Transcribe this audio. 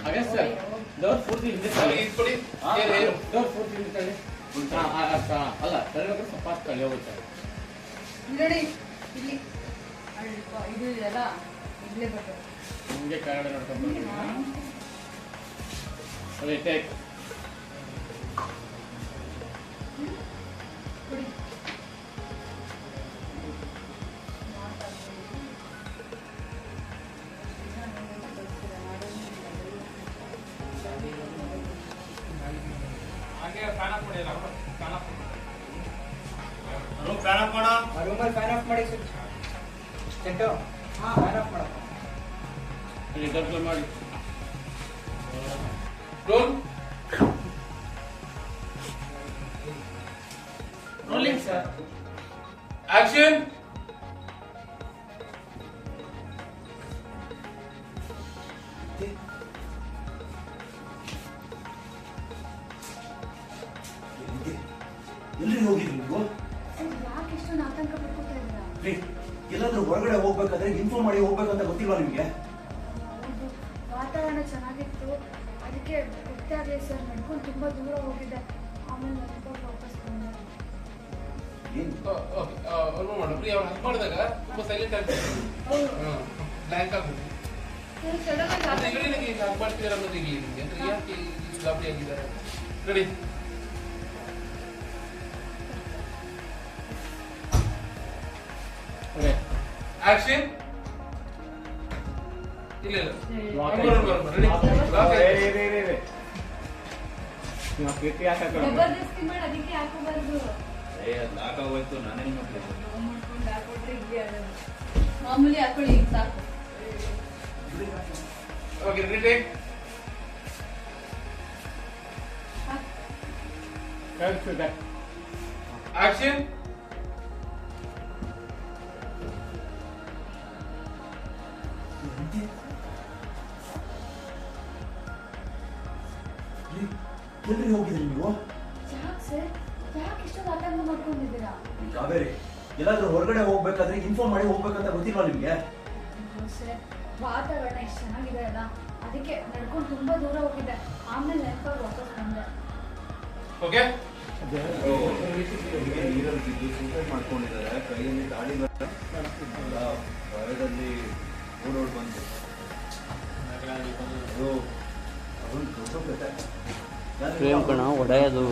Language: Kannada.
ಹಾಗೆ ಸರ್ ಡೋರ್ ಪೂರ್ತಿ ಹಿಂದೆ ಕೊಡಿ ಡೋರ್ ಪೂರ್ತಿ ಹಿಂದೆ ತಳ್ಳಿ. ಅಲ್ಲ ತಳ್ಳಬೇಕು ಸ್ವಲ್ಪ ಫಾಸ್ಟ್ ತಳ್ಳಿ ಹೋಗುತ್ತೆ. ನೋಡಿ ಇಲ್ಲಿ ಇದು ಇದೆಲ್ಲ ಇಲ್ಲೇ ಬರ್ತದೆ. ನಿಮಗೆ ಕೆಳಗಡೆ ನೋಡ್ಕೊಂಡು ಅದೇ ಟೇಕ್ ಫ್ಯಾನ್ ಆಫ್ ಮಾಡ ರೂಮಲ್ಲಿ ಫ್ಯಾನ್ ಆಫ್ ಮಾಡಿ ಸೆಟ್ಟು ಫ್ಯಾನ್ ಆಫ್ ಮಾಡಪ್ಪ. ಇಲ್ಲಿ ಡೋರ್ ಮಾಡಿ ರೋಲ್ ರೋಲಿಂಗ್ ಸರ್. ಆಕ್ಷನ್ ಎಲ್ಲಿ ಹೋಗಿದ್ರಿ ನೀವು? ಯಾಕೆ ಇಷ್ಟೊಂದು ಆತಂಕ ಪಡ್ಕೊತಾ ಇದ್ದೀರಾ? ಎಲ್ಲಾದ್ರೂ ಹೊರಗಡೆ ಹೋಗ್ಬೇಕಾದ್ರೆ ಇನ್ಫಾರ್ಮ್ ಮಾಡಿ ಹೋಗ್ಬೇಕಂತ ಗೊತ್ತಿಲ್ವಾ ನಿಮ್ಗೆ? ವಾತಾವರಣ ಚೆನ್ನಾಗಿತ್ತು, ಅದಕ್ಕೆ ಗೊತ್ತೇ ಆಗಲಿ ಸರ್. ನಡ್ಕೊಂಡು ತುಂಬಾ ದೂರ ಹೋಗಿದ್ದೆ, ಆಮೇಲೆ ನಡ್ಕೊಂಡು ವಾಪಸ್ ಬಂದೆ. ಪ್ರಿಯ ಅವ್ರು ಹಕ್ ಮಾಡಿದಾಗ ತುಂಬಾ ಸೈಲೆಂಟ್ ಆಗ್ತದೆ, ಬ್ಲ್ಯಾಂಕ್ ಆಗ್ಬಿಟ್ಟು ಸಡನ್ ಆಗಿ ಹಕ್ ಮಾಡ್ತಿದಾರೆ ಅನ್ನೋದು ಈಗ ನಿಮ್ಗೆ ಅಂದ್ರೆ ಯಾಕೆ ಗಾಬರಿ ಆಗಿದ್ದಾರೆ? ರೆಡಿ ಆಕ್ಷನ್ ಇಲ್ಲ ಜಬರ್ದಸ್ತಿ ಮಾಡಿ ಅದಕ್ಕೆ ಹಾಕೋಬಾರ್ದು. ಹೋಯ್ತು ನಾನೇನು ಮಾಡ್ತೀನಿ. ಮಾಡ್ಕೊಂಡು ಹಾಕೊಟ್ರೆ ಇಲ್ಲಿ ಆಗೋದು. ಮಾಮೂಲಿ ಹಾಕೊಳ್ಳಿ ಈಗ ಸಾಕು. ಓಕೆ ರೆಡಿ ಟೇಕ್ ಆಕ್ಷನ್ ಎಲ್ಲಿ ಹೋಗಿದ್ರಿ ನೀವು? ಯಾಕೆ ಸರ್, ಯಾಕೆ ಇಷ್ಟೊಂದು ಆತಂಕ ಮಾಡ್ಕೊಂಡಿದ್ದೀರಾ? ಕಾವೇರಿ, ಎಲ್ಲಾದ್ರೂ ಹೊರಗಡೆ ಹೋಗ್ಬೇಕಾದ್ರೆ ಇನ್ಫಾರ್ಮ್ ಮಾಡಿ ಹೋಗ್ಬೇಕಂತ ಗೊತ್ತಿಲ್ವಾ ನಿಮ್ಗೆ? ಸರ್, ವಾತಾವರಣ ಎಷ್ಟು ಚೆನ್ನಾಗಿದೆ ಅಲ್ಲ, ಅದಕ್ಕೆ ನಡ್ಕೊಂಡು ತುಂಬಾ ದೂರ ಹೋಗಿದ್ದೆ, ಆಮೇಲೆ ನೆನಪಾಗಿ ವಾಪಸ್ ಬಂದೆ. ಓಕೆ ನೀರಲ್ಲಿ ಬಿದ್ದು ಸೂಸೈಡ್ ಮಾಡ್ಕೊಂಡಿದ್ದಾರೆ. ಕೈಯಲ್ಲಿ ಗಾಡಿ ಭಯದಲ್ಲಿ ಓಡೋಡ್ ಬಂದು ಅದು ಪ್ರೇಮ್ ಕಣ ಹೊಡೆಯೋದು.